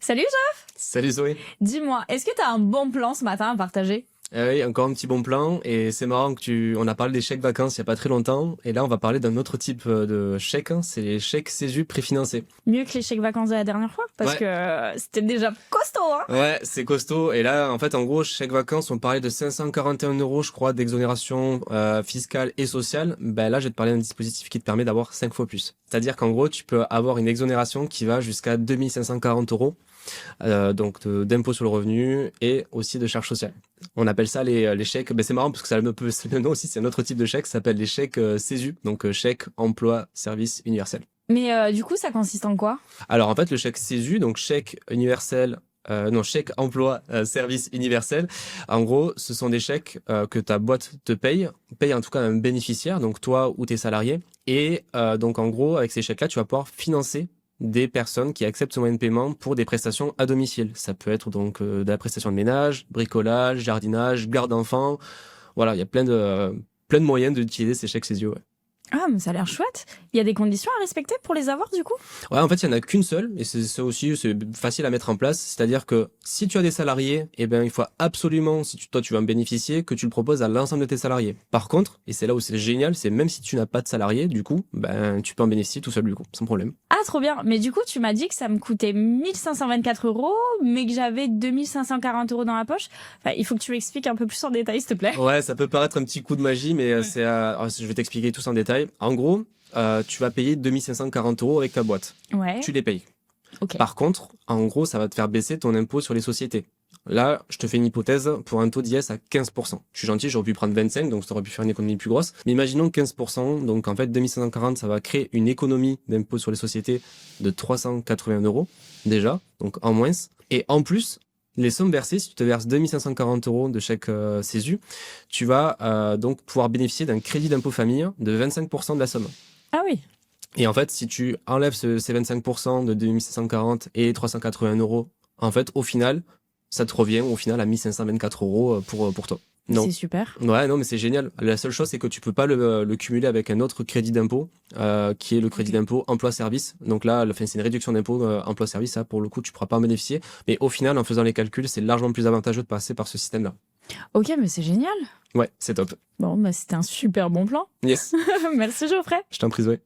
Salut Jeff. Salut Zoé. Dis-moi, est-ce que tu as un bon plan ce matin à partager? Oui, encore un petit bon plan et c'est marrant que on a parlé des chèques vacances il y a pas très longtemps et là on va parler d'un autre type de chèque, hein, c'est les chèques CESU préfinancés. Mieux que les chèques vacances de la dernière fois parce Ouais. que c'était déjà costaud, hein. Ouais, c'est costaud et là en fait en gros chèques vacances on parlait de 541 € je crois d'exonération fiscale et sociale. Ben là je vais te parler d'un dispositif qui te permet d'avoir 5 fois plus. C'est-à-dire qu'en gros tu peux avoir une exonération qui va jusqu'à 2540 € donc d'impôt sur le revenu et aussi de charges sociales. On appelle ça les chèques. Ben c'est marrant parce que ça a le nom aussi, c'est un autre type de chèque, ça s'appelle les chèques CESU, donc chèque emploi service universel. Mais du coup, ça consiste en quoi? Alors en fait le chèque CESU, donc chèque universel, non chèque emploi service universel. En gros, ce sont des chèques que ta boîte te paye en tout cas un bénéficiaire, donc toi ou tes salariés. Et donc en gros avec ces chèques-là, tu vas pouvoir financer des personnes qui acceptent ce moyen de paiement pour des prestations à domicile. Ça peut être donc de la prestation de ménage, bricolage, jardinage, garde d'enfants. Voilà, il y a plein de moyens d'utiliser ces chèques CESU. Ouais. Ah, mais ça a l'air chouette. Il y a des conditions à respecter pour les avoir du coup? Ouais, en fait, il y en a qu'une seule et c'est ça aussi, c'est facile à mettre en place. C'est-à-dire que si tu as des salariés, eh ben, il faut absolument, si toi tu vas en bénéficier, que tu le proposes à l'ensemble de tes salariés. Par contre, et c'est là où c'est génial, c'est même si tu n'as pas de salariés, du coup, ben, tu peux en bénéficier tout seul, du coup, sans problème. Ah, trop bien. Mais du coup, tu m'as dit que ça me coûtait 1524 €, mais que j'avais 2540 € dans la poche. Enfin, il faut que tu m'expliques un peu plus en détail, s'il te plaît. Ouais, ça peut paraître un petit coup de magie, mais je vais t'expliquer tout ça en détail. En gros, tu vas payer 2540 € avec ta boîte. Ouais. Tu les payes. Ok. Par contre, en gros, ça va te faire baisser ton impôt sur les sociétés. Là, je te fais une hypothèse pour un taux d'IS à 15%. Je suis gentil, j'aurais pu prendre 25, donc ça aurait pu faire une économie plus grosse. Mais imaginons 15%, donc en fait 2540, ça va créer une économie d'impôt sur les sociétés de 381 € déjà, donc en moins. Et en plus, les sommes versées, si tu te verses 2540 € de chèque CESU, tu vas donc pouvoir bénéficier d'un crédit d'impôt famille de 25% de la somme. Ah oui. Et en fait, si tu enlèves ces 25% de 2540 et 381 €, en fait, au final, ça te revient au final à 1524 € pour toi. C'est super. Ouais, non, mais c'est génial. La seule chose, c'est que tu peux pas le cumuler avec un autre crédit d'impôt, qui est le crédit d'impôt emploi-service. Donc là, c'est une réduction d'impôt emploi-service. Ça, pour le coup, tu pourras pas en bénéficier. Mais au final, en faisant les calculs, c'est largement plus avantageux de passer par ce système-là. Ok, mais c'est génial. Ouais, c'est top. Bon, bah, c'était un super bon plan. Yes, Merci Geoffrey. je t'en prie, ouais.